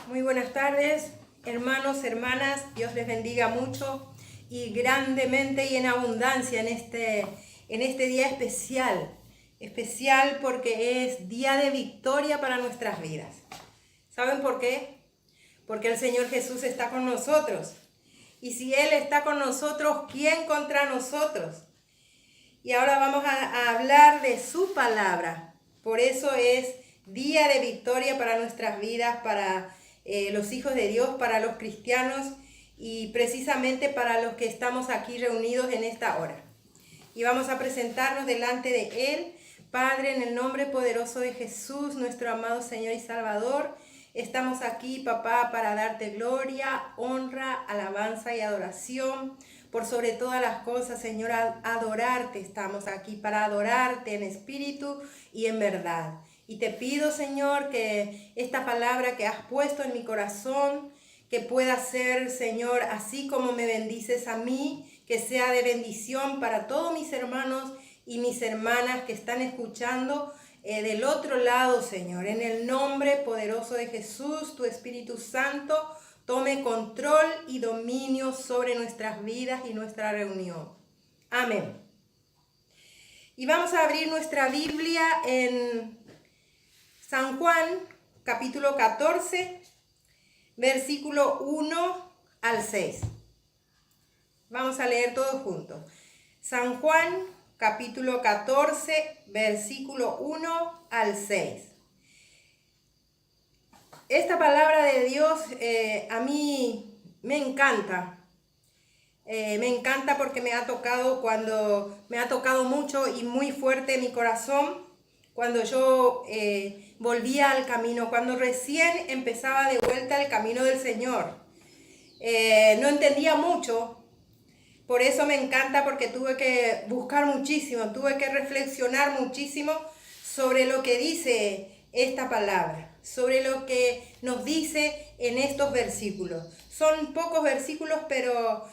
Muy buenas tardes, hermanos, hermanas. Dios les bendiga mucho y grandemente y en abundancia en este día especial. Especial porque es día de victoria para nuestras vidas. ¿Saben por qué? Porque el Señor Jesús está con nosotros. Y si Él está con nosotros, ¿quién contra nosotros? Y ahora vamos a hablar de su palabra. Por eso es día de victoria para nuestras vidas, para los hijos de Dios, para los cristianos y precisamente para los que estamos aquí reunidos en esta hora. Y vamos a presentarnos delante de Él. Padre, en el nombre poderoso de Jesús, nuestro amado Señor y Salvador, estamos aquí, papá, para darte gloria, honra, alabanza y adoración. Por sobre todas las cosas, Señor, adorarte estamos aquí, para adorarte en espíritu y en verdad. Y te pido, Señor, que esta palabra que has puesto en mi corazón, que pueda ser, Señor, así como me bendices a mí, que sea de bendición para todos mis hermanos y mis hermanas que están escuchando del otro lado, Señor. En el nombre poderoso de Jesús, tu Espíritu Santo tome control y dominio sobre nuestras vidas y nuestra reunión. Amén. Y vamos a abrir nuestra Biblia en San Juan, capítulo 14, versículo 1 al 6. Vamos a leer todos juntos. San Juan, capítulo 14, versículo 1 al 6. Esta palabra de Dios a mí me encanta. Me encanta porque me ha tocado mucho y muy fuerte mi corazón cuando yo volvía al camino, cuando recién empezaba de vuelta el camino del Señor. No entendía mucho. Por eso me encanta, porque tuve que buscar muchísimo, tuve que reflexionar muchísimo sobre lo que dice esta palabra, sobre lo que nos dice en estos versículos. Son pocos versículos, pero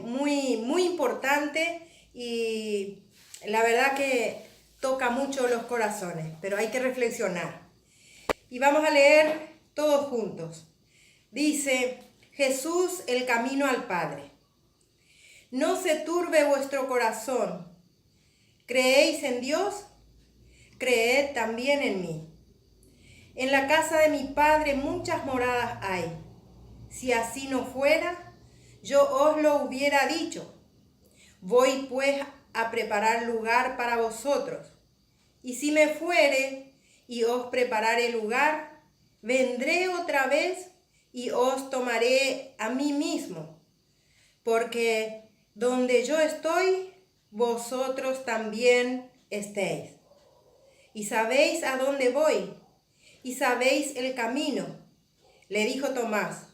muy importantes, y la verdad que toca mucho los corazones, pero hay que reflexionar. Y vamos a leer todos juntos. Dice: Jesús, el camino al Padre. No se turbe vuestro corazón. ¿Creéis en Dios? Creed también en mí. En la casa de mi Padre muchas moradas hay. Si así no fuera, yo os lo hubiera dicho. Voy pues a preparar lugar para vosotros. Y si me fuere y os prepararé lugar, vendré otra vez y os tomaré a mí mismo. Porque donde yo estoy, vosotros también estéis. Y sabéis a dónde voy, y sabéis el camino. Le dijo Tomás: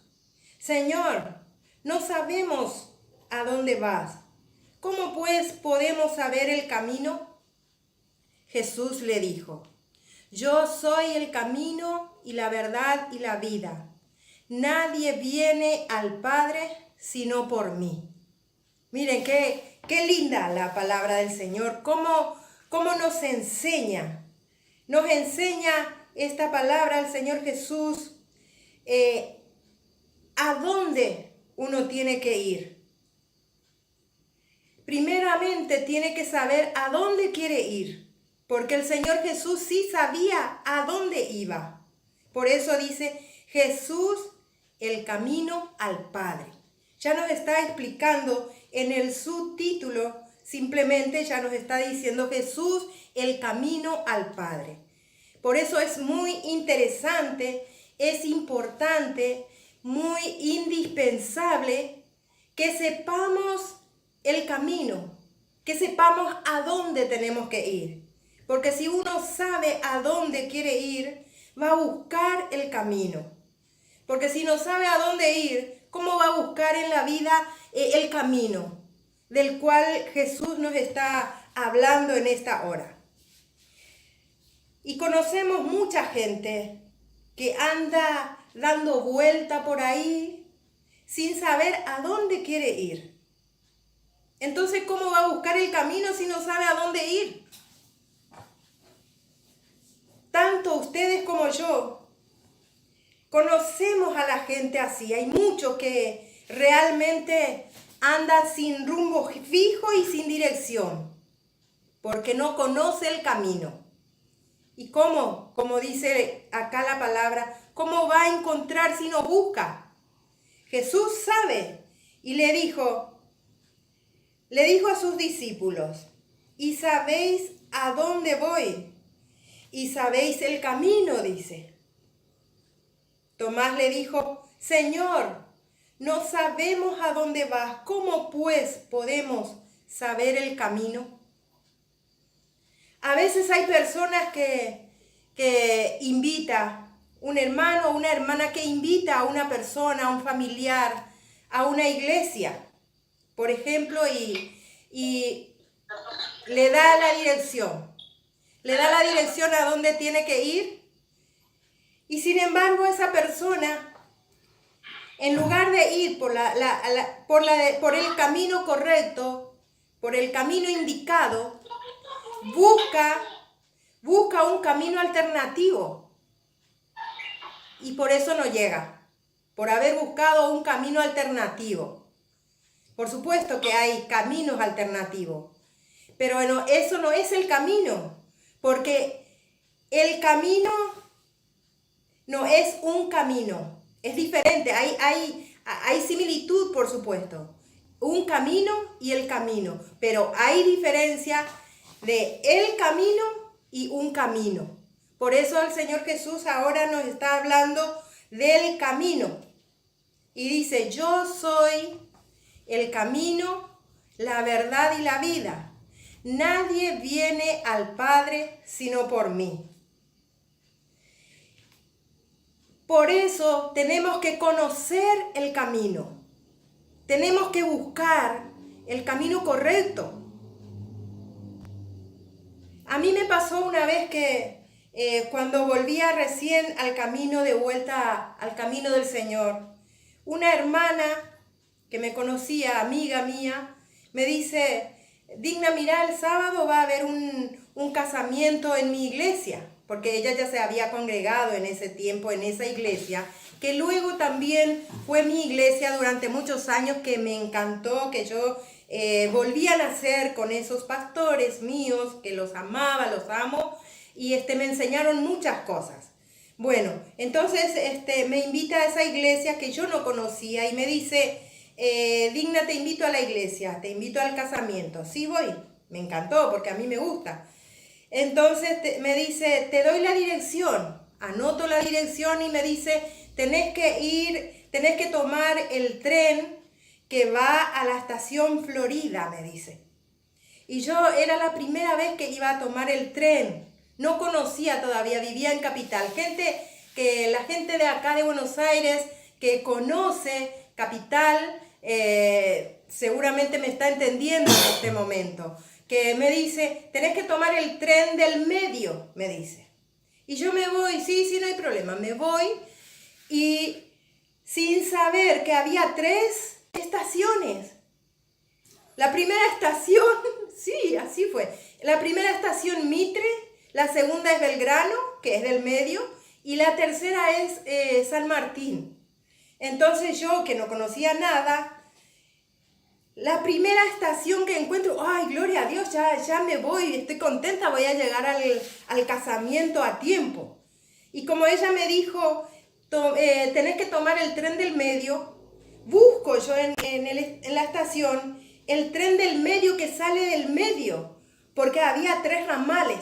Señor, no sabemos a dónde vas. ¿Cómo pues podemos saber el camino? Jesús le dijo: Yo soy el camino y la verdad y la vida. Nadie viene al Padre sino por mí. Miren qué linda la palabra del Señor, cómo nos enseña. Nos enseña esta palabra el Señor Jesús a dónde uno tiene que ir. Primeramente tiene que saber a dónde quiere ir, porque el Señor Jesús sí sabía a dónde iba. Por eso dice: Jesús, el camino al Padre. Ya nos está explicando en el subtítulo, simplemente ya nos está diciendo Jesús, el camino al Padre. Por eso es muy interesante, es importante, muy indispensable que sepamos el camino, que sepamos a dónde tenemos que ir. Porque si uno sabe a dónde quiere ir, va a buscar el camino. Porque si no sabe a dónde ir, ¿cómo va a buscar en la vida el camino del cual Jesús nos está hablando en esta hora? Y conocemos mucha gente que anda dando vuelta por ahí sin saber a dónde quiere ir. Entonces, ¿cómo va a buscar el camino si no sabe a dónde ir? Tanto ustedes como yo conocemos a la gente así. Hay muchos que realmente andan sin rumbo fijo y sin dirección, porque no conoce el camino. ¿Y cómo? Como dice acá la palabra, ¿cómo va a encontrar si no busca? Jesús sabe y le dijo a sus discípulos, ¿y sabéis a dónde voy? ¿Y sabéis el camino? Dice. Tomás le dijo, Señor, no sabemos a dónde vas, ¿cómo pues podemos saber el camino? A veces hay personas que invita, un hermano o una hermana que invita a una persona, a un familiar, a una iglesia, por ejemplo, y le da la dirección. Le da la dirección a dónde tiene que ir. Y sin embargo, esa persona, en lugar de ir por el camino correcto, por el camino indicado, busca un camino alternativo. Y por eso no llega, por haber buscado un camino alternativo. Por supuesto que hay caminos alternativos, pero bueno, eso no es el camino, porque el camino no es un camino, es diferente, hay similitud, por supuesto, un camino y el camino, pero hay diferencia de el camino y un camino. Por eso el Señor Jesús ahora nos está hablando del camino y dice, yo soy el camino, la verdad y la vida. Nadie viene al Padre sino por mí. Por eso tenemos que conocer el camino. Tenemos que buscar el camino correcto. A mí me pasó una vez que cuando volvía recién al camino de vuelta al camino del Señor, una hermana que me conocía, amiga mía, me dice, Digna, mira, el sábado va a haber un casamiento en mi iglesia, porque ella ya se había congregado en ese tiempo en esa iglesia, que luego también fue mi iglesia durante muchos años, que me encantó, que yo volví a nacer con esos pastores míos, que los amaba, los amo, y me enseñaron muchas cosas. Bueno, entonces me invita a esa iglesia que yo no conocía y me dice, Digna, te invito a la iglesia, te invito al casamiento. Sí, voy. Me encantó porque a mí me gusta. Entonces me dice, te doy la dirección. Anoto la dirección y me dice, tenés que tomar el tren que va a la estación Florida, me dice. Y yo era la primera vez que iba a tomar el tren. No conocía todavía, vivía en Capital. La gente de acá de Buenos Aires que conoce Capital, seguramente me está entendiendo en este momento. Que me dice, tenés que tomar el tren del medio, me dice. Y yo me voy, sí, no hay problema, me voy. Y sin saber que había 3 estaciones. La primera estación, sí, así fue. La primera estación Mitre, la segunda es Belgrano, que es del medio, y la tercera es San Martín. Entonces yo, que no conocía nada, la primera estación que encuentro, ay, gloria a Dios, ya me voy, estoy contenta, voy a llegar al casamiento a tiempo. Y como ella me dijo, tenés que tomar el tren del medio, busco yo en la estación el tren del medio que sale del medio, porque había 3 ramales.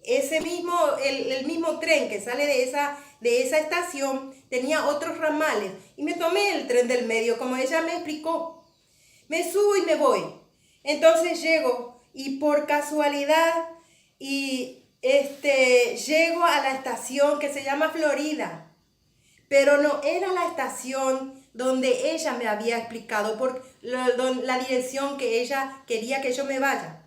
El mismo tren que sale de esa estación tenía otros ramales. Y me tomé el tren del medio, como ella me explicó. Me subo y me voy. Entonces llego y por casualidad llego a la estación que se llama Florida. Pero no era la estación donde ella me había explicado, por la dirección que ella quería que yo me vaya.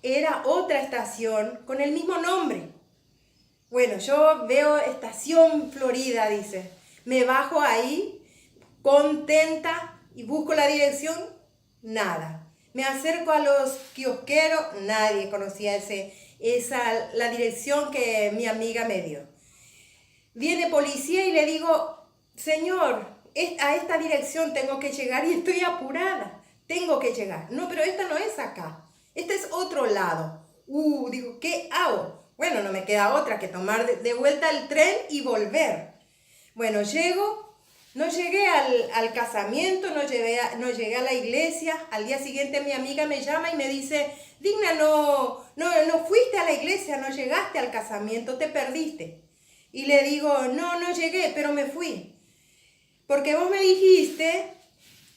Era otra estación con el mismo nombre. Bueno, yo veo estación Florida, dice. Me bajo ahí, contenta, y busco la dirección, nada. Me acerco a los kiosqueros, nadie conocía la dirección que mi amiga me dio. Viene policía y le digo, señor, a esta dirección tengo que llegar y estoy apurada. Tengo que llegar. No, pero esta no es acá. Este es otro lado. Digo, ¿qué hago? Bueno, no me queda otra que tomar de vuelta el tren y volver. Bueno, no llegué al casamiento, no llegué a la iglesia. Al día siguiente mi amiga me llama y me dice, Digna, no fuiste a la iglesia, no llegaste al casamiento, te perdiste. Y le digo, no llegué, pero me fui. Porque vos me dijiste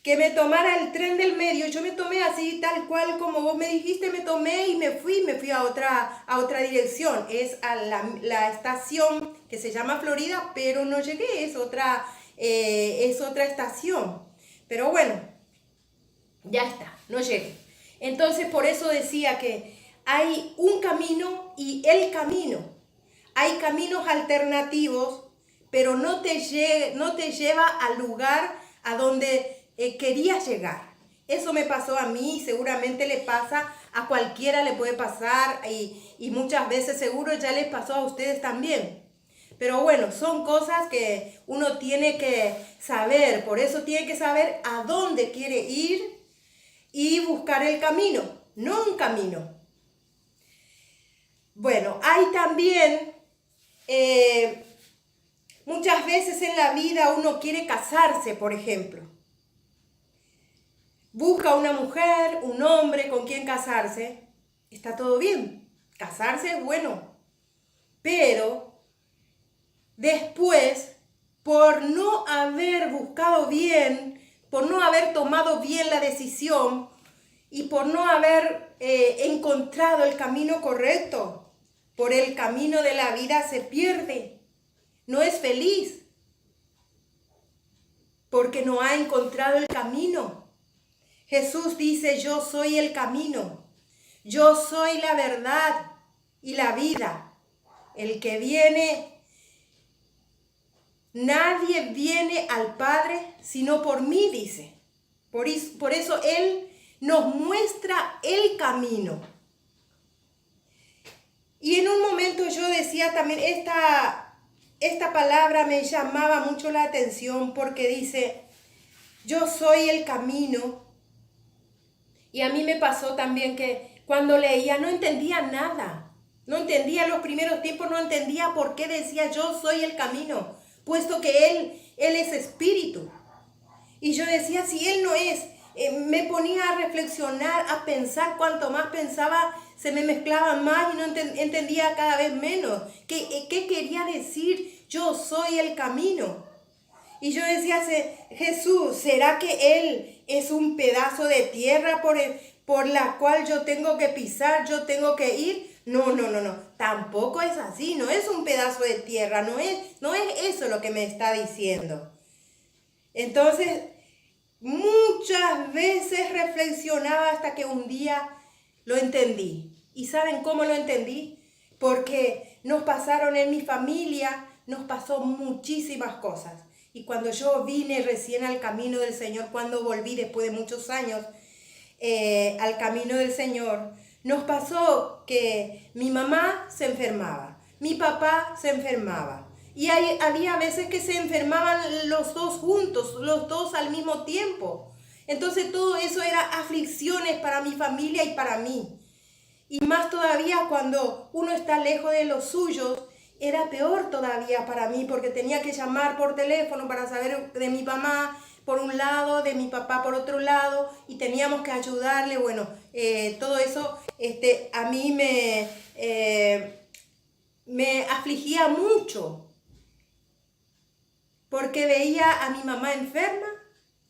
que me tomara el tren del medio. Yo me tomé así, tal cual como vos me dijiste, me tomé y me fui a otra dirección. Es a la estación que se llama Florida, pero no llegué, es otra estación. Pero bueno, ya está, no llegué. Entonces por eso decía que hay un camino y el camino. Hay caminos alternativos, pero no te lleva al lugar a donde querías llegar. Eso me pasó a mí, seguramente le pasa a cualquiera, le puede pasar y muchas veces seguro ya les pasó a ustedes también. Pero bueno, son cosas que uno tiene que saber, por eso tiene que saber a dónde quiere ir y buscar el camino, no un camino. Bueno, hay también, muchas veces en la vida uno quiere casarse, por ejemplo. Busca una mujer, un hombre con quien casarse, está todo bien, casarse es bueno, pero después, por no haber buscado bien, por no haber tomado bien la decisión y por no haber encontrado el camino correcto, por el camino de la vida se pierde, no es feliz, porque no ha encontrado el camino. Jesús dice, yo soy el camino, yo soy la verdad y la vida. El que viene, nadie viene al Padre sino por mí, dice. Por eso Él nos muestra el camino. Y en un momento yo decía también, esta palabra me llamaba mucho la atención porque dice, yo soy el camino. Y a mí me pasó también que cuando leía no entendía nada. No entendía los primeros tiempos, no entendía por qué decía yo soy el camino, puesto que Él es espíritu. Y yo decía, si Él no es, me ponía a reflexionar, a pensar, cuanto más pensaba, se me mezclaba más y no entendía cada vez menos. ¿Qué quería decir yo soy el camino? Y yo decía, Jesús, ¿será que Él es un pedazo de tierra por la cual yo tengo que pisar, yo tengo que ir? No, tampoco es así, no es un pedazo de tierra, no es eso lo que me está diciendo. Entonces, muchas veces reflexionaba hasta que un día lo entendí. ¿Y saben cómo lo entendí? Porque nos pasaron en mi familia, nos pasó muchísimas cosas. Y cuando yo vine recién al camino del Señor, cuando volví después de muchos años al camino del Señor, nos pasó que mi mamá se enfermaba, mi papá se enfermaba. Y había veces que se enfermaban los dos juntos, los dos al mismo tiempo. Entonces todo eso era aflicciones para mi familia y para mí. Y más todavía cuando uno está lejos de los suyos, era peor todavía para mí porque tenía que llamar por teléfono para saber de mi mamá por un lado, de mi papá por otro lado y teníamos que ayudarle. Bueno, todo eso a mí me afligía mucho porque veía a mi mamá enferma,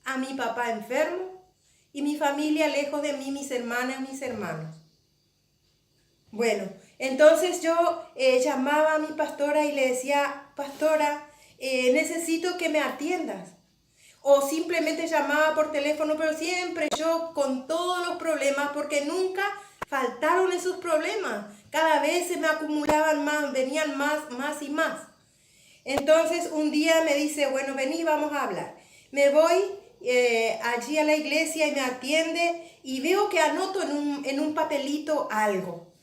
a mi papá enfermo y mi familia lejos de mí, mis hermanas, mis hermanos. Bueno, entonces yo llamaba a mi pastora y le decía, pastora, necesito que me atiendas. O simplemente llamaba por teléfono, pero siempre yo con todos los problemas, porque nunca faltaron esos problemas. Cada vez se me acumulaban más, venían más y más. Entonces un día me dice, bueno, vení, vamos a hablar. Me voy allí a la iglesia y me atiende y veo que anoto en un papelito algo.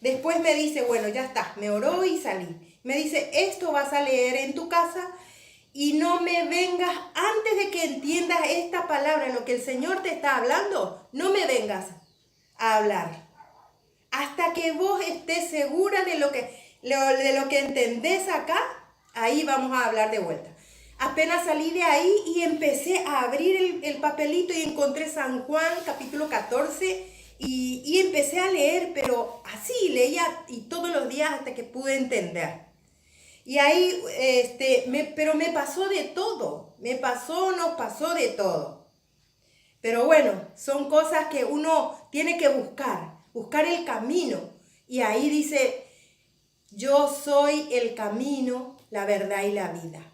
Después me dice, bueno, ya está, me oró y salí. Me dice, esto vas a leer en tu casa y no me vengas, antes de que entiendas esta palabra, lo que el Señor te está hablando, no me vengas a hablar. Hasta que vos estés segura de lo que entendés acá, ahí vamos a hablar de vuelta. Apenas salí de ahí y empecé a abrir el papelito y encontré San Juan capítulo 14 y empecé a leer, pero así leía y todos los días hasta que pude entender. Y ahí, pero me pasó de todo, nos pasó de todo. Pero bueno, son cosas que uno tiene que buscar el camino. Y ahí dice, yo soy el camino, la verdad y la vida.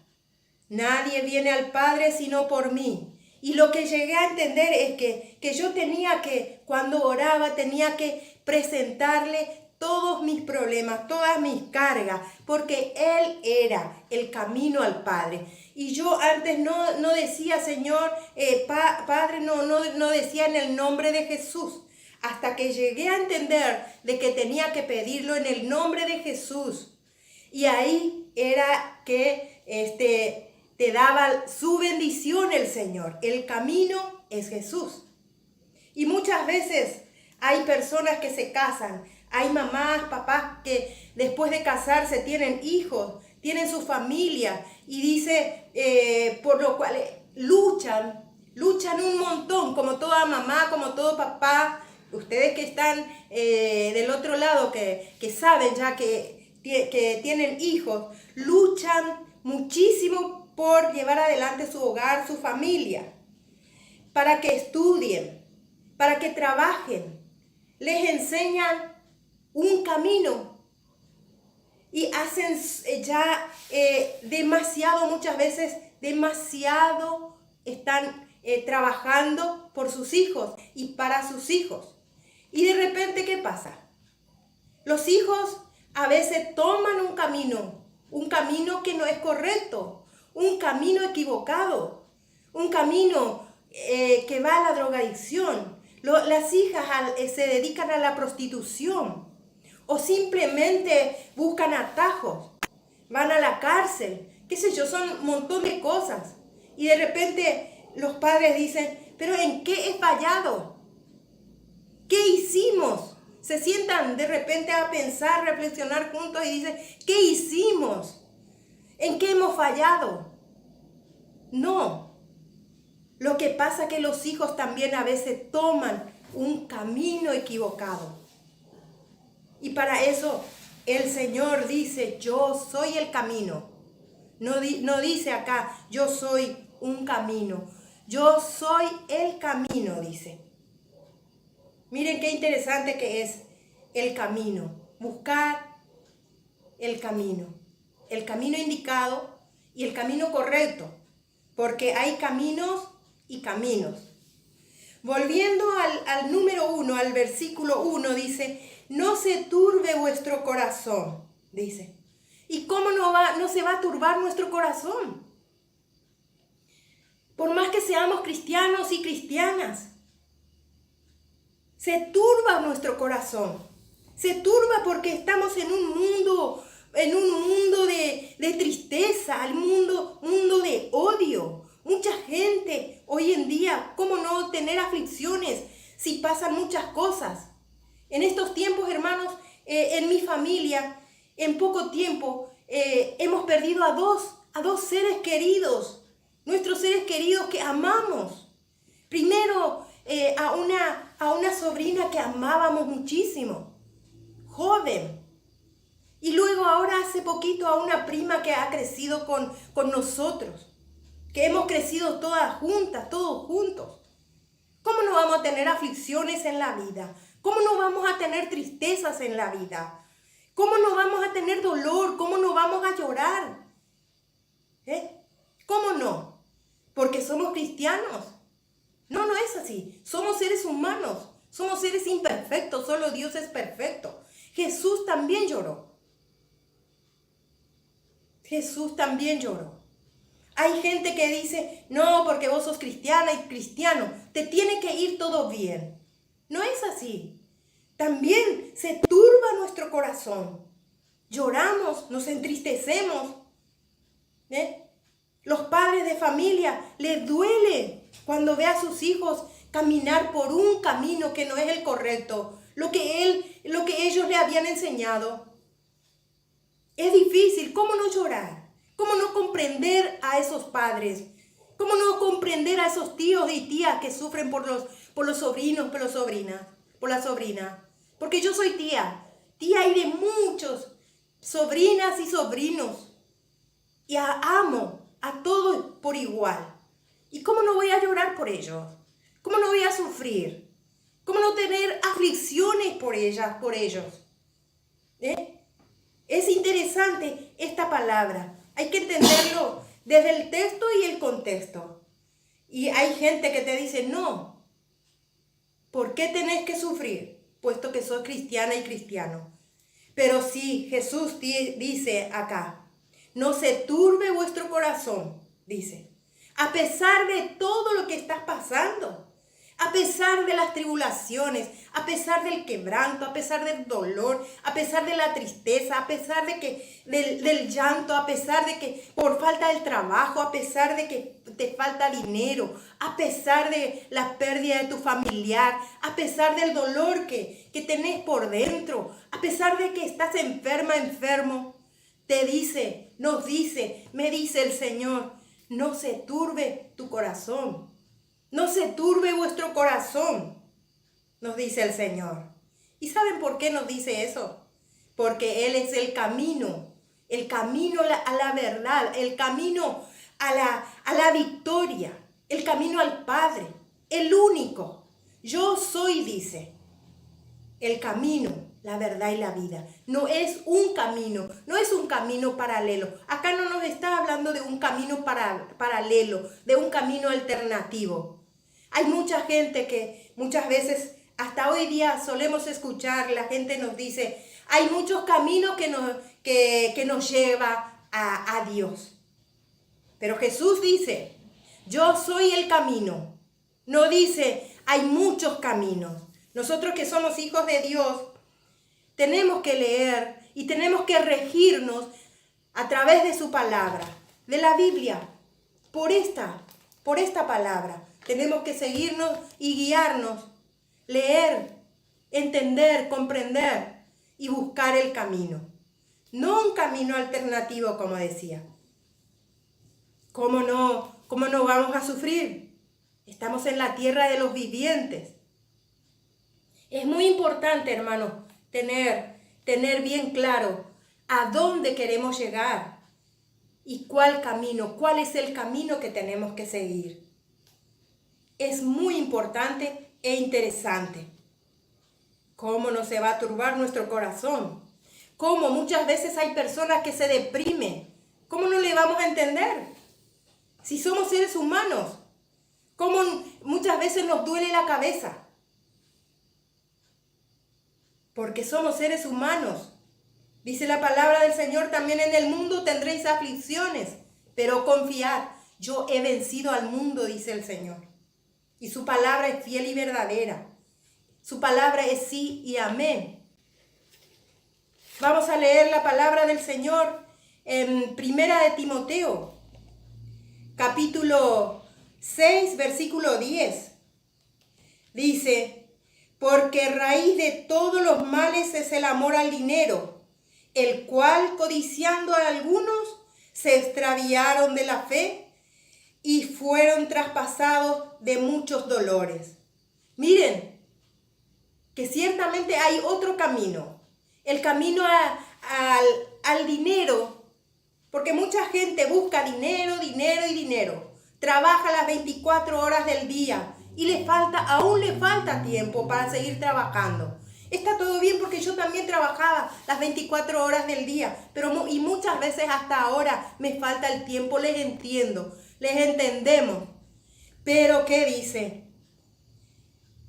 Nadie viene al Padre sino por mí. Y lo que llegué a entender es que yo tenía que, cuando oraba, tenía que presentarle todos mis problemas, todas mis cargas, porque Él era el camino al Padre. Y yo antes no decía, Señor, Padre, no decía en el nombre de Jesús. Hasta que llegué a entender de que tenía que pedirlo en el nombre de Jesús. Y ahí era que te daba su bendición el Señor. El camino es Jesús. Y muchas veces hay personas que se casan, hay mamás, papás que después de casarse tienen hijos, tienen su familia y dice, por lo cual luchan un montón, como toda mamá, como todo papá. Ustedes que están del otro lado, que saben ya que tienen hijos, luchan muchísimo por llevar adelante su hogar, su familia, para que estudien, para que trabajen, les enseñan un camino y hacen demasiado, muchas veces demasiado están trabajando por sus hijos y para sus hijos. Y de repente, ¿qué pasa? Los hijos a veces toman un camino que no es correcto, un camino equivocado, un camino que va a la drogadicción. Las hijas se dedican a la prostitución o simplemente buscan atajos, van a la cárcel, qué sé yo, son un montón de cosas. Y de repente los padres dicen, ¿pero en qué he fallado? ¿Qué hicimos? Se sientan de repente a pensar, reflexionar juntos y dicen, ¿qué hicimos? ¿En qué hemos fallado? No. Lo que pasa es que los hijos también a veces toman un camino equivocado. Y para eso el Señor dice, yo soy el camino. No dice acá, yo soy un camino. Yo soy el camino, dice. Miren qué interesante que es el camino. Buscar el camino indicado y el camino correcto. Porque hay caminos y caminos. Volviendo al número 1, al versículo 1, dice, no se turbe vuestro corazón, dice. ¿Y cómo no se va a turbar nuestro corazón? Por más que seamos cristianos y cristianas, se turba nuestro corazón. Se turba porque estamos en un mundo de tristeza, un mundo de odio. Mucha gente hoy en día, ¿cómo no tener aflicciones si pasan muchas cosas? En estos tiempos, hermanos, en mi familia, en poco tiempo, hemos perdido a dos seres queridos, nuestros seres queridos que amamos. Primero, a una sobrina que amábamos muchísimo, joven. Y luego ahora hace poquito a una prima que ha crecido con nosotros, que hemos crecido todas juntas, todos juntos. ¿Cómo no vamos a tener aflicciones en la vida? ¿Cómo no vamos a tener tristezas en la vida? ¿Cómo no vamos a tener dolor? ¿Cómo no vamos a llorar? ¿Cómo no? Porque somos cristianos. No es así. Somos seres humanos. Somos seres imperfectos. Solo Dios es perfecto. Jesús también lloró. Jesús también lloró. Hay gente que dice, no, porque vos sos cristiana y cristiano, te tiene que ir todo bien. No es así. también se turba nuestro corazón. Lloramos, nos entristecemos. Los padres de familia les duele cuando ve a sus hijos caminar por un camino que no es el correcto, lo que ellos le habían enseñado. Es difícil. ¿Cómo no llorar? ¿Cómo no comprender a esos padres? ¿Cómo no comprender a esos tíos y tías que sufren por los sobrinos, por la sobrina? Porque yo soy tía hay de muchos, sobrinas y sobrinos. Y amo a todos por igual. ¿Y cómo no voy a llorar por ellos? ¿Cómo no voy a sufrir? ¿Cómo no tener aflicciones por ellas, por ellos? Es interesante esta palabra. Hay que entenderlo desde el texto y el contexto. Y hay gente que te dice, no, ¿por qué tenés que sufrir? Puesto que sos cristiana y cristiano. Pero sí, Jesús dice acá, no se turbe vuestro corazón, dice. A pesar de todo lo que estás pasando, a pesar de las tribulaciones, a pesar del quebranto, a pesar del dolor, a pesar de la tristeza, a pesar del llanto, a pesar de que por falta del trabajo, a pesar de que te falta dinero, a pesar de la pérdida de tu familiar, a pesar del dolor que tenés por dentro, a pesar de que estás enfermo, me dice el Señor, no se turbe tu corazón. No se turbe vuestro corazón, nos dice el Señor. ¿Y saben por qué nos dice eso? Porque Él es el camino a la verdad, el camino a la victoria, el camino al Padre, el único. Yo soy, dice, el camino, la verdad y la vida. No es un camino paralelo. Acá no nos está hablando de un camino paralelo, de un camino alternativo. Hay mucha gente que muchas veces, hasta hoy día solemos escuchar, la gente nos dice, hay muchos caminos que nos lleva a Dios. Pero Jesús dice, yo soy el camino. No dice, hay muchos caminos. Nosotros que somos hijos de Dios, tenemos que leer y tenemos que regirnos a través de su palabra, de la Biblia, por esta palabra. Tenemos que seguirnos y guiarnos, leer, entender, comprender y buscar el camino. No un camino alternativo, como decía. ¿Cómo no vamos a sufrir? Estamos en la tierra de los vivientes. Es muy importante, hermanos, tener bien claro a dónde queremos llegar y cuál es el camino que tenemos que seguir. Es muy importante e interesante. ¿Cómo no se va a turbar nuestro corazón? ¿Cómo muchas veces hay personas que se deprimen? ¿Cómo no le vamos a entender? Si somos seres humanos, ¿cómo muchas veces nos duele la cabeza? Porque somos seres humanos. Dice la palabra del Señor, también en el mundo tendréis aflicciones, pero confiad, yo he vencido al mundo, dice el Señor. Y su palabra es fiel y verdadera. Su palabra es sí y amén. Vamos a leer la palabra del Señor en Primera de Timoteo, capítulo 6, versículo 10. Dice, porque raíz de todos los males es el amor al dinero, el cual, codiciando a algunos, se extraviaron de la fe y fueron traspasados de muchos dolores. Miren, que ciertamente hay otro camino, el camino al dinero, porque mucha gente busca dinero, trabaja las 24 horas del día y aún le falta tiempo para seguir trabajando. Está todo bien porque yo también trabajaba las 24 horas del día, y muchas veces hasta ahora me falta el tiempo, les entiendo. Les entendemos. Pero ¿qué dice?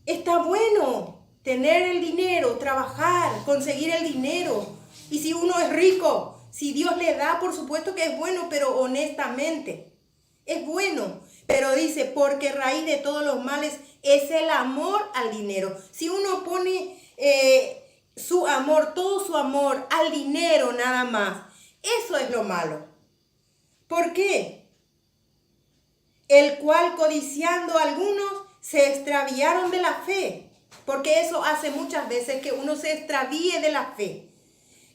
Está bueno tener el dinero, trabajar, conseguir el dinero. Y si uno es rico, si Dios le da, por supuesto que es bueno, pero honestamente, es bueno. Pero dice, porque raíz de todos los males es el amor al dinero. Si uno pone su amor, todo su amor al dinero nada más. Eso es lo malo. ¿Por qué? El cual codiciando algunos se extraviaron de la fe. Porque eso hace muchas veces que uno se extravíe de la fe.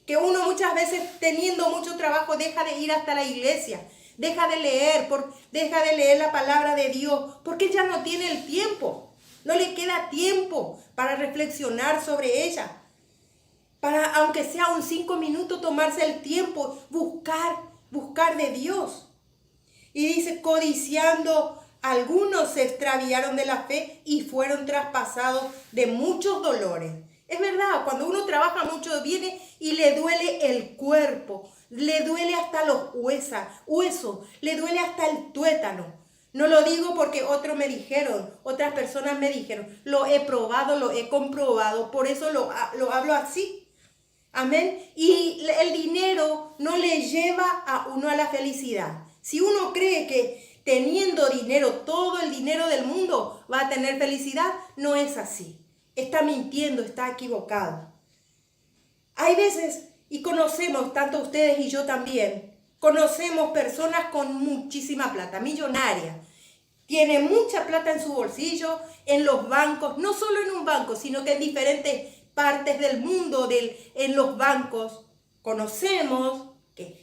Que uno muchas veces teniendo mucho trabajo deja de ir hasta la iglesia. Deja de leer la palabra de Dios. Porque ya no tiene el tiempo. No le queda tiempo para reflexionar sobre ella. Para, aunque sea un 5 minutos, tomarse el tiempo, buscar de Dios. Y dice, codiciando, algunos se extraviaron de la fe y fueron traspasados de muchos dolores. Es verdad, cuando uno trabaja mucho, viene y le duele el cuerpo, le duele hasta los huesos, le duele hasta el tuétano. No lo digo porque otras personas me dijeron, lo he probado, lo he comprobado, por eso lo hablo así. Amén. Y el dinero no le lleva a uno a la felicidad. Si uno cree que teniendo dinero, todo el dinero del mundo, va a tener felicidad, no es así. Está mintiendo, está equivocado. Hay veces, y conocemos, tanto ustedes y yo también, conocemos personas con muchísima plata, millonarias. Tiene mucha plata en su bolsillo, en los bancos, no solo en un banco, sino que en diferentes partes del mundo, en los bancos. Conocemos que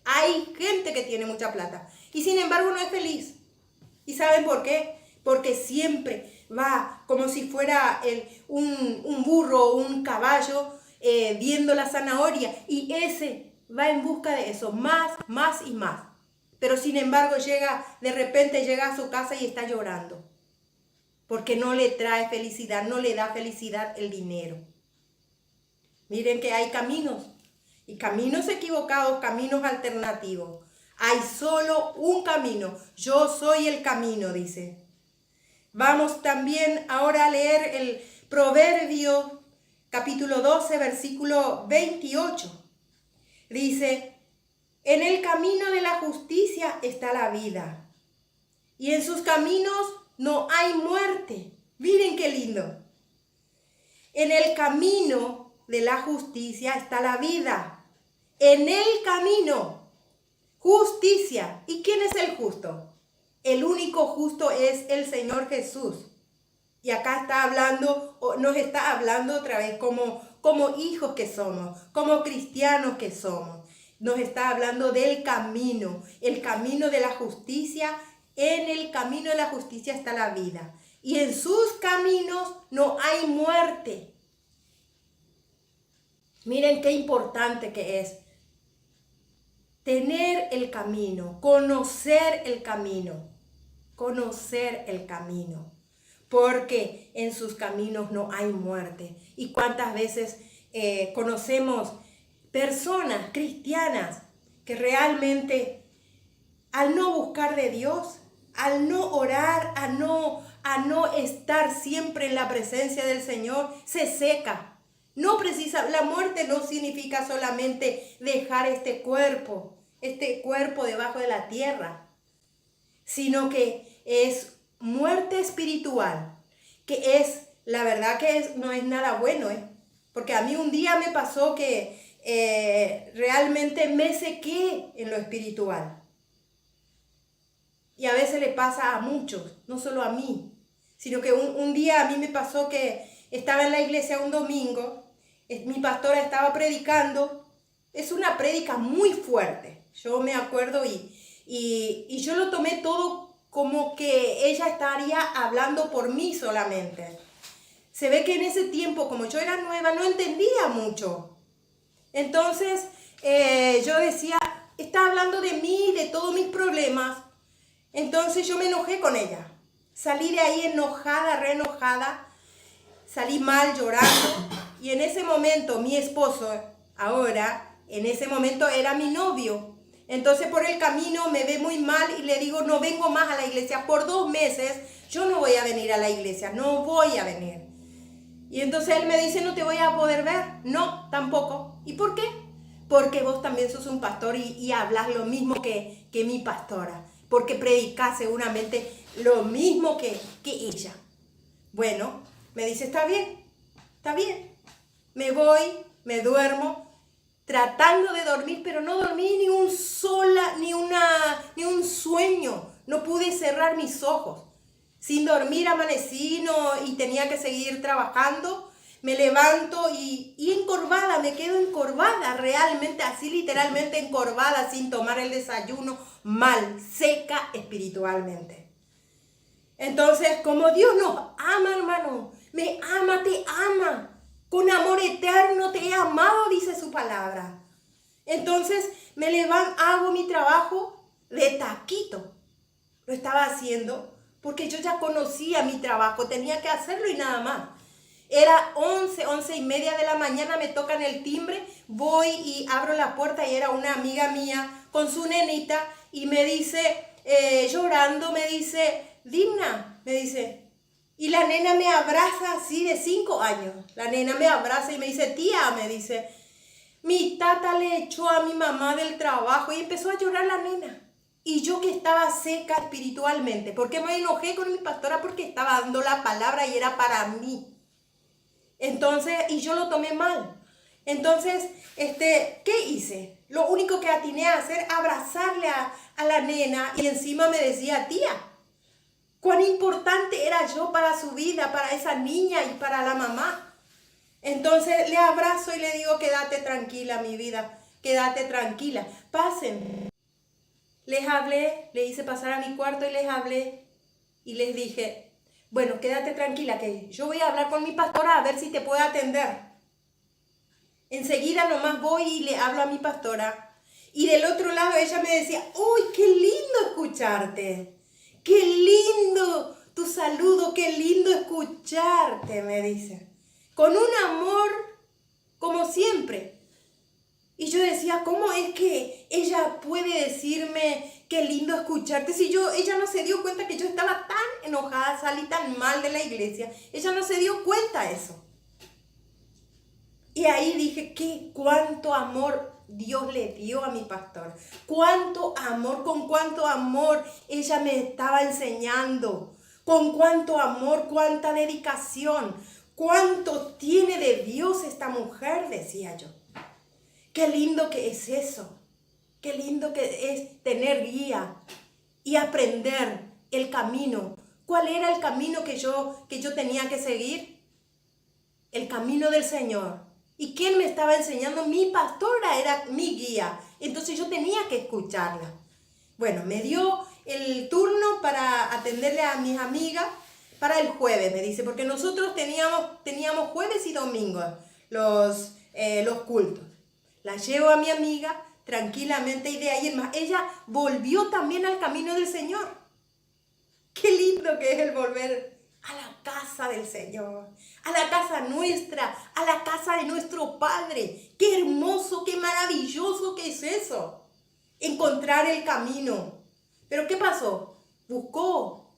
hay gente que tiene mucha plata y sin embargo no es feliz. ¿Y saben por qué? Porque siempre va como si fuera un burro o un caballo viendo la zanahoria, y ese va en busca de eso, más y más. Pero sin embargo de repente llega a su casa y está llorando. Porque no le trae felicidad, no le da felicidad el dinero. Miren que hay caminos, y caminos equivocados, caminos alternativos. Hay solo un camino. Yo soy el camino, dice. Vamos también ahora a leer el Proverbio capítulo 12, versículo 28. Dice, en el camino de la justicia está la vida, y en sus caminos no hay muerte. Miren qué lindo. En el camino de la justicia está la vida. En el camino, justicia. ¿Y quién es el justo? El único justo es el Señor Jesús. Y acá nos está hablando otra vez como hijos que somos, como cristianos que somos. Nos está hablando del camino, el camino de la justicia. En el camino de la justicia está la vida, y en sus caminos no hay muerte. Miren qué importante que es tener el camino, conocer el camino, porque en sus caminos no hay muerte. Y cuántas veces conocemos personas cristianas que realmente, al no buscar de Dios, al no orar, a no estar siempre en la presencia del Señor, se seca. La muerte no significa solamente dejar este cuerpo debajo de la tierra, sino que es muerte espiritual, que la verdad que no es nada bueno, porque a mí un día me pasó que realmente me sequé en lo espiritual. Y a veces le pasa a muchos, no solo a mí, sino que un día a mí me pasó que estaba en la iglesia un domingo, mi pastora estaba predicando, es una prédica muy fuerte, yo me acuerdo, y yo lo tomé todo como que ella estaría hablando por mí solamente. Se ve que en ese tiempo, como yo era nueva, no entendía mucho. Entonces yo decía, está hablando de mí, de todos mis problemas. Entonces yo me enojé con ella. Salí de ahí enojada, re enojada. Salí mal, llorando. Y en ese momento mi esposo, en ese momento era mi novio. Entonces por el camino me ve muy mal y le digo, no vengo más a la iglesia. Por 2 meses yo no voy a venir a la iglesia, no voy a venir. Y entonces él me dice, no te voy a poder ver. No, tampoco. ¿Y por qué? Porque vos también sos un pastor y hablas lo mismo que mi pastora. Porque predicás seguramente lo mismo que ella. Bueno, me dice, está bien. está bien. Me voy, me duermo, tratando de dormir, pero no dormí ni un sueño. No pude cerrar mis ojos. Sin dormir amanecí y tenía que seguir trabajando. Me levanto y encorvada, me quedo encorvada, realmente, así literalmente encorvada, sin tomar el desayuno, mal, seca espiritualmente. Entonces, como Dios nos ama, hermano, me ama, te ama, con amor eterno te he amado, dice su palabra. Entonces, me levanto, hago mi trabajo de taquito. Lo estaba haciendo porque yo ya conocía mi trabajo, tenía que hacerlo y nada más. Era 11:30 de la mañana, me tocan el timbre, voy y abro la puerta y era una amiga mía con su nenita y me dice, llorando, me dice, Digna, me dice, y la nena me abraza así de 5 años. La nena me abraza y me dice, tía, me dice, mi tata le echó a mi mamá del trabajo y empezó a llorar la nena. Y yo que estaba seca espiritualmente, porque me enojé con mi pastora porque estaba dando la palabra y era para mí. Entonces, y yo lo tomé mal. Entonces, ¿qué hice? Lo único que atiné a hacer, abrazarle a la nena y encima me decía, tía, cuán importante era yo para su vida, para esa niña y para la mamá. Entonces le abrazo y le digo, quédate tranquila, mi vida, quédate tranquila, pasen. Les hablé, le hice pasar a mi cuarto y les hablé y les dije, bueno, quédate tranquila que yo voy a hablar con mi pastora a ver si te puede atender. Enseguida nomás voy y le hablo a mi pastora. Y del otro lado ella me decía, ¡uy, qué lindo escucharte! ¡Qué lindo tu saludo! ¡Qué lindo escucharte! Me dice. Con un amor como siempre. Y yo decía, ¿cómo es que ella puede decirme qué lindo escucharte? Si ella no se dio cuenta que yo estaba tan enojada, salí tan mal de la iglesia. Ella no se dio cuenta de eso. Y ahí dije, cuánto amor Dios le dio a mi pastor. Cuánto amor, con cuánto amor ella me estaba enseñando. Con cuánto amor, cuánta dedicación. Cuánto tiene de Dios esta mujer, decía yo. Qué lindo que es eso. Qué lindo que es tener guía y aprender el camino. ¿Cuál era el camino que yo tenía que seguir? El camino del Señor. ¿Y quién me estaba enseñando? Mi pastora era mi guía. Entonces yo tenía que escucharla. Bueno, me dio el turno para atenderle a mis amigas para el jueves, me dice, porque nosotros teníamos jueves y domingos los cultos. La llevo a mi amiga tranquilamente y de ahí en más. Ella volvió también al camino del Señor. Qué lindo que es el volver a la casa del Señor, a la casa nuestra, a la casa de nuestro Padre. Qué hermoso, qué maravilloso que es eso. Encontrar el camino. Pero ¿qué pasó? Buscó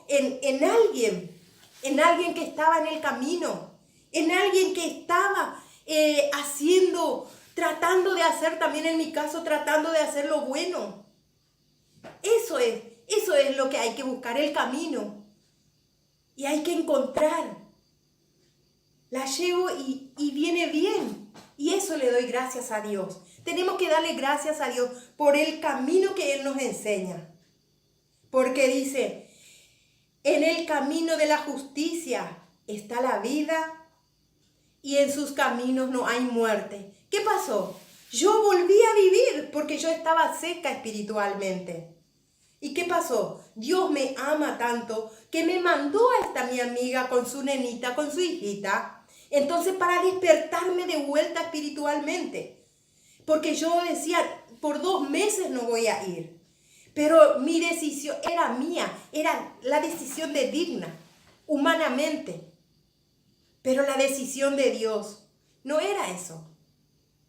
en alguien que estaba en el camino, en alguien que estaba tratando de hacer, también en mi caso, tratando de hacer lo bueno. Eso es lo que hay que buscar, el camino. Y hay que encontrar. La llevo y viene bien. Y eso le doy gracias a Dios. Tenemos que darle gracias a Dios por el camino que Él nos enseña. Porque dice, en el camino de la justicia está la vida y en sus caminos no hay muerte. ¿Qué pasó? Yo volví a vivir porque yo estaba seca espiritualmente. ¿Y qué pasó? Dios me ama tanto que me mandó a esta mi amiga con su nenita, con su hijita. Entonces, para despertarme de vuelta espiritualmente. Porque yo decía, por 2 meses no voy a ir. Pero mi decisión era mía, era la decisión de Digna, humanamente. Pero la decisión de Dios no era eso.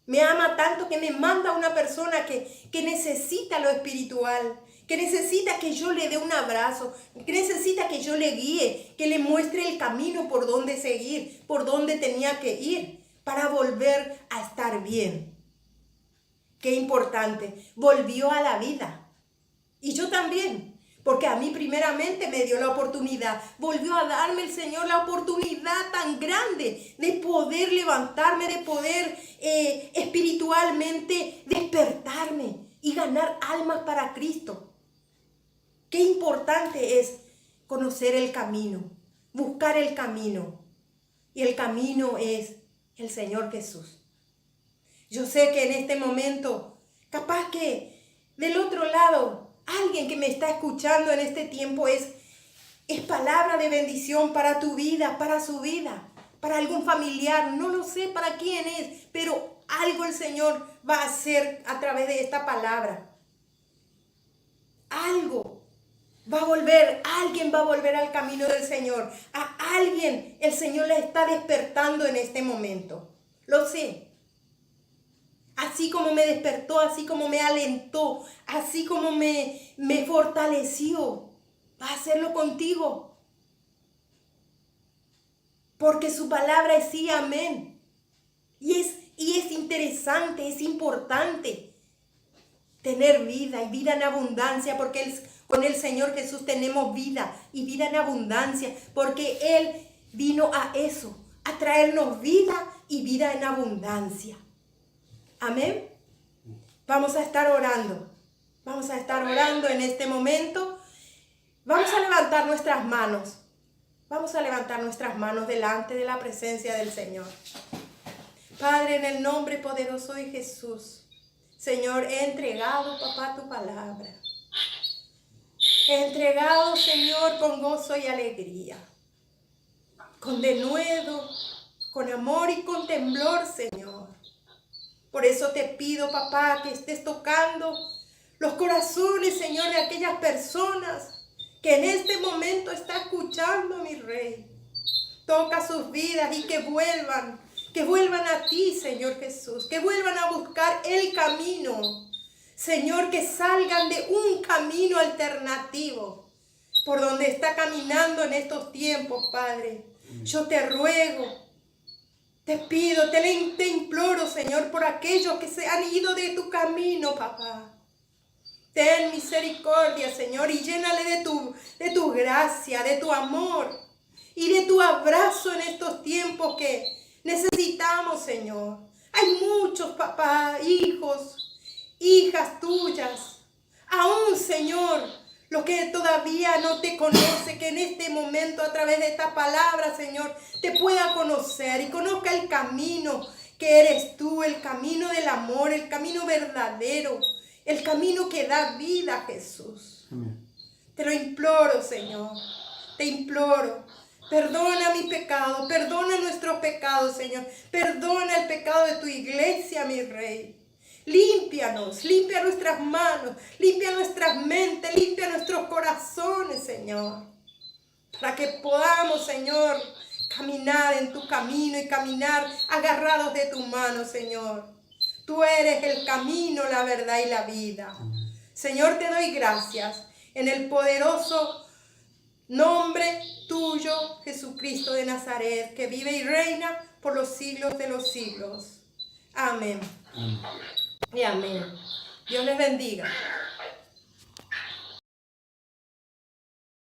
Me ama tanto que me manda a una persona que necesita lo espiritual, que necesita que yo le dé un abrazo, que necesita que yo le guíe, que le muestre el camino por donde seguir, por donde tenía que ir, para volver a estar bien. Qué importante, volvió a la vida. Y yo también, Porque a mí primeramente me dio la oportunidad. Volvió a darme el Señor la oportunidad tan grande de poder levantarme, de poder espiritualmente despertarme y ganar almas para Cristo. Qué importante es conocer el camino, buscar el camino. Y el camino es el Señor Jesús. Yo sé que en este momento, capaz que del otro lado, alguien que me está escuchando en este tiempo es palabra de bendición para tu vida, para su vida, para algún familiar. No lo sé para quién es, pero algo el Señor va a hacer a través de esta palabra. Algo va a volver, alguien va a volver al camino del Señor. A alguien el Señor le está despertando en este momento. Lo sé. Así como me despertó, así como me alentó, así como me fortaleció, va a hacerlo contigo. Porque su palabra es sí, amén. Y es interesante, es importante tener vida y vida en abundancia, porque con el Señor Jesús tenemos vida y vida en abundancia, porque Él vino a eso, a traernos vida y vida en abundancia. Amén. Vamos a estar orando. Vamos a estar orando en este momento. Vamos a levantar nuestras manos. Vamos a levantar nuestras manos delante de la presencia del Señor. Padre, en el nombre poderoso de Jesús, Señor, he entregado, papá, tu palabra. He entregado, Señor, con gozo y alegría. Con denuedo, con amor y con temblor, Señor. Por eso te pido, papá, que estés tocando los corazones, Señor, de aquellas personas que en este momento están escuchando, mi Rey. Toca sus vidas y que vuelvan a ti, Señor Jesús, que vuelvan a buscar el camino. Señor, que salgan de un camino alternativo por donde está caminando en estos tiempos, Padre. Yo te ruego, te pido, te imploro, Señor, por aquellos que se han ido de tu camino, papá. Ten misericordia, Señor, y llénale de tu gracia, de tu amor y de tu abrazo en estos tiempos que necesitamos, Señor. Hay muchos, papá, hijos, hijas tuyas, aún, Señor, los que todavía no te conoce, que en este momento a través de esta palabra, Señor, te pueda conocer y conozca el camino que eres tú, el camino del amor, el camino verdadero, el camino que da vida, Jesús. Amén. Te lo imploro, Señor, te imploro. Perdona mi pecado, perdona nuestros pecados, Señor. Perdona el pecado de tu iglesia, mi Rey. Límpianos, limpia nuestras manos, limpia nuestras mentes, limpia nuestros corazones, Señor. Para que podamos, Señor, caminar en tu camino y caminar agarrados de tu mano, Señor. Tú eres el camino, la verdad y la vida. Señor, te doy gracias en el poderoso nombre tuyo, Jesucristo de Nazaret, que vive y reina por los siglos de los siglos. Amén. Y amén. Dios les bendiga.